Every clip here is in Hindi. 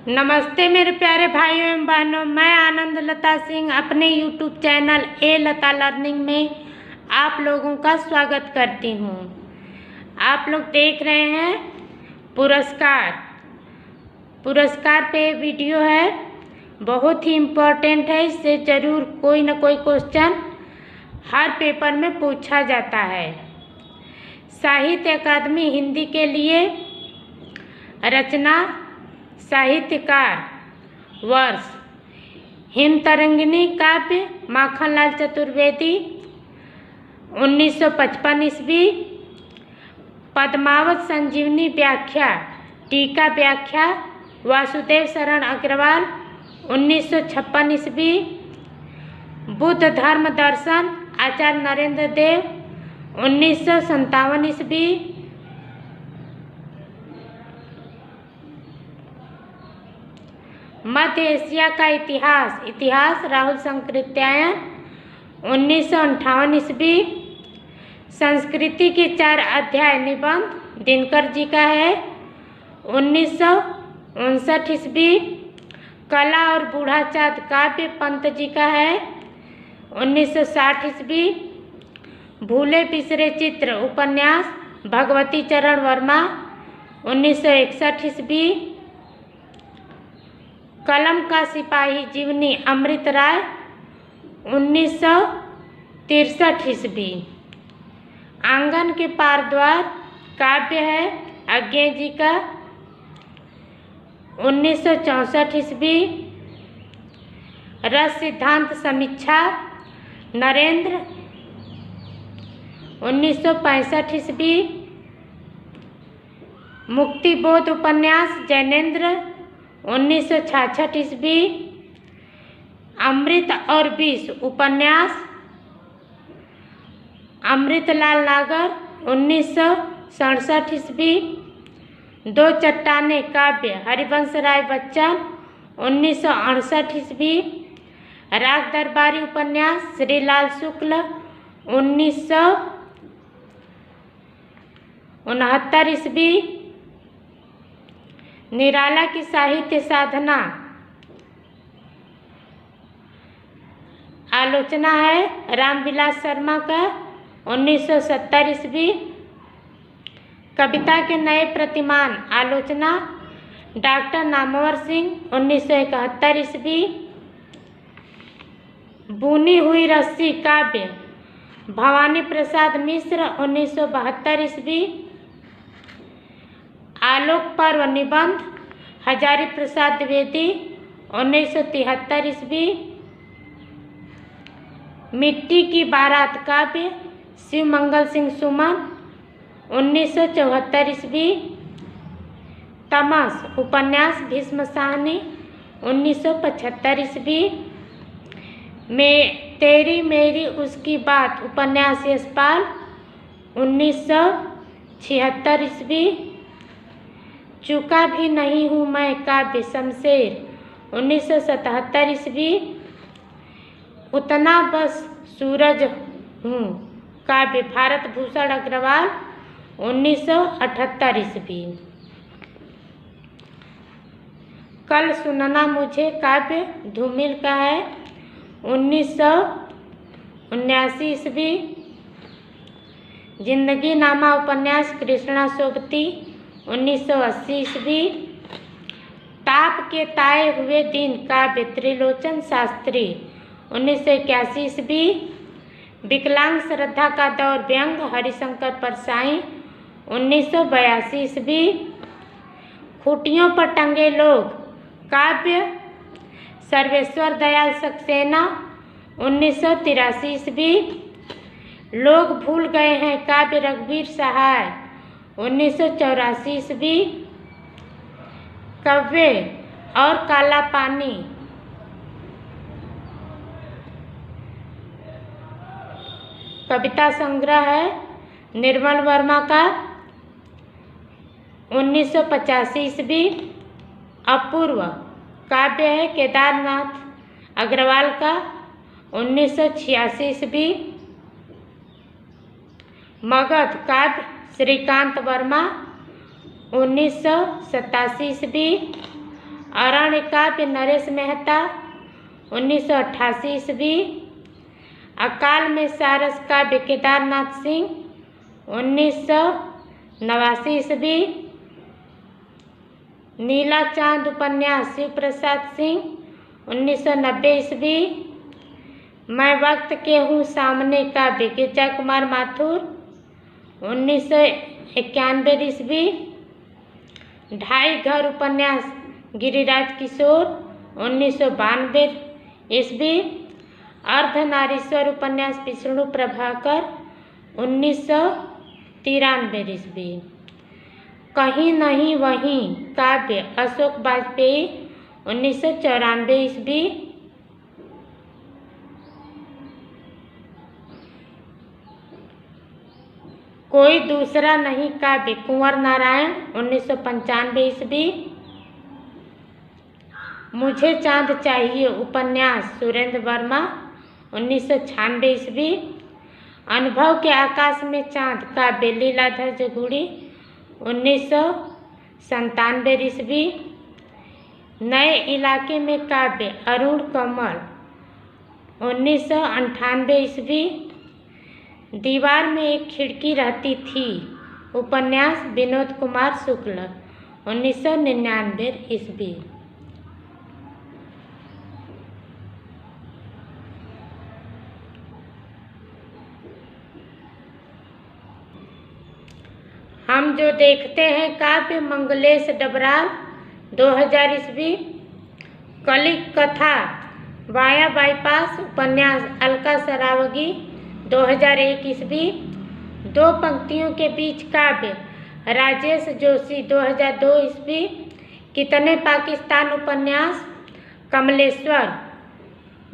नमस्ते मेरे प्यारे भाइयों एवं बहनों, मैं आनंद लता सिंह अपने YouTube चैनल ए लता लर्निंग में आप लोगों का स्वागत करती हूँ। आप लोग देख रहे हैं पुरस्कार पे वीडियो है, बहुत ही इम्पोर्टेंट है। इससे ज़रूर कोई ना कोई क्वेश्चन हर पेपर में पूछा जाता है। साहित्य अकादमी हिंदी के लिए रचना साहित्यकार वर्ष हिमतरंगिणी काव्य माखनलाल चतुर्वेदी 1955 ईस्वी। पद्मावत संजीवनी व्याख्या टीका व्याख्या वासुदेव शरण अग्रवाल 1956 ईस्वी। बुद्ध धर्म दर्शन आचार्य नरेंद्र देव 1957 ईस्वी। मध्य एशिया का इतिहास राहुल संकृत्यायन 1958 ईस्वी। संस्कृति के 4 अध्याय निबंध दिनकर जी का है 1959 ईस्वी। कला और बूढ़ा चाँद काव्य पंत जी का है 1960 ईस्वी। भूले बिसरे चित्र उपन्यास भगवती चरण वर्मा 1961 ईस्वी। कलम का सिपाही जीवनी अमृत राय 1963 ईस्वी। आंगन के पार द्वार काव्य है अज्ञे जी का 1964 ईस्वी। रस सिद्धांत समीक्षा नरेंद्र 1965 ईस्वी। मुक्तिबोध उपन्यास जैनेन्द्र 1966 ईस्वी। अमृत और विष उपन्यास अमृतलाल नागर 1967 ईस्वी। 2 चट्टानें काव्य हरिवंश राय बच्चन 1968 ईस्वी। राग दरबारी उपन्यास श्रीलाल शुक्ल 1969 ईस्वी। निराला की साहित्य साधना आलोचना है रामविलास शर्मा का 1970 ईस्वी। कविता के नए प्रतिमान आलोचना डॉक्टर नामवर सिंह 1971 ईस्वी। बुनी हुई रस्सी काव्य भवानी प्रसाद मिश्र 1972 ईस्वी। आलोक पर्व निबंध हजारी प्रसाद द्विवेदी 1973 ईस्वी। मिट्टी की बारात काव्य शिव मंगल सिंह सुमन 1974 ईस्वी। तमस उपन्यास भीष्म साहनी 1975 ईस्वी। में तेरी मेरी उसकी बात उपन्यास यशपाल 1976 ईस्वी। चुका भी नहीं हूँ मैं काव्य शमशेर 1977 ईस्वी। उतना बस सूरज हूँ काव्य भारत भूषण अग्रवाल 1978 ईस्वी। कल सुनना मुझे काव्य धूमिल का है 1979 ईस्वी। जिंदगी नामा उपन्यास कृष्णा सोबती 1980 ईस्वी। ताप के ताए हुए दिन काव्य त्रिलोचन शास्त्री 1981 ईस्वी। विकलांग श्रद्धा का दौर व्यंग हरिशंकर परसाई 1982 ईस्वी। खूंटियों पर टंगे लोग काव्य सर्वेश्वर दयाल सक्सेना 1983 ईस्वी। लोग भूल गए हैं काव्य रघुवीर सहाय 1984 ईस्वी। कव्वे और काला पानी कविता संग्रह है निर्मल वर्मा का 1985 ईस्वी। अपूर्व काव्य है केदारनाथ अग्रवाल का 1986 ईस्वी। मगध काव्य श्रीकांत वर्मा 1987 ईस्वी। अरण्य काव्य नरेश मेहता 1988 ईस्वी। अकाल में सारस काव्य केदारनाथ सिंह 1989 ईस्वी। नीला चांद उपन्यास शिव प्रसाद सिंह 1990 ईस्वी। मैं वक्त के हूँ सामने काव्य गिरजा कुमार माथुर 1991 ईस्वी। ढाई घर उपन्यास गिरिराज किशोर 1992 ईस्वी। अर्धनारीश्वर उपन्यास विष्णु प्रभाकर 1993 ईस्वी। कहीं नहीं वहीं काव्य अशोक वाजपेयी 1994 ईस्वी। कोई दूसरा नहीं काव्य कुंवर नारायण 1995 ईस्वी। मुझे चांद चाहिए उपन्यास सुरेंद्र वर्मा 1996 ईस्वी। अनुभव के आकाश में चांद काव्य लीलाधर जगुड़ी 1997 ईस्वी। नए इलाके में काव्य अरुण कमल 1998 ईस्वी। दीवार में एक खिड़की रहती थी उपन्यास विनोद कुमार शुक्ल 1999 ईस्वी। हम जो देखते हैं काव्य मंगलेश डबराल 2000 ईस्वी। कली कथा वाया बाईपास उपन्यास अलका सरावगी 2001 ईस्वी। दो पंक्तियों के बीच काव्य राजेश जोशी 2002 ईस्वी। कितने पाकिस्तान उपन्यास कमलेश्वर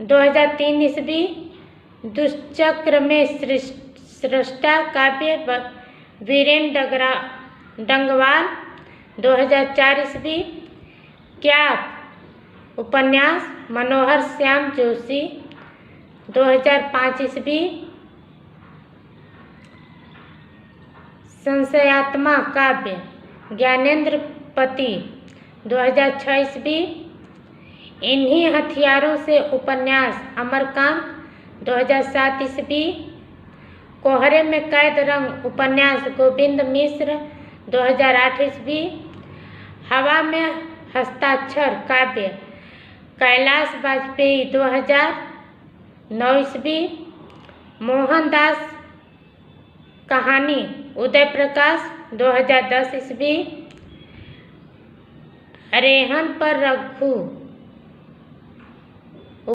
2003 ईस्वी। दुष्चक्र में सृष्टा काव्य वीरेन डंगवाल 2004 ईस्वी। क्या उपन्यास मनोहर श्याम जोशी 2005 ईस्वी। संशयात्मा काव्य ज्ञानेंद्र पति 2006 ईस्वी। इन्हीं हथियारों से उपन्यास अमरकांत 2007 ईस्वी। कोहरे में कैद रंग उपन्यास गोविंद मिश्र 2008 ईस्वी। हवा में हस्ताक्षर काव्य कैलाश वाजपेयी 2009 ईस्वी। मोहनदास कहानी उदय प्रकाश 2010 ईस्वी। रेहन पर रघु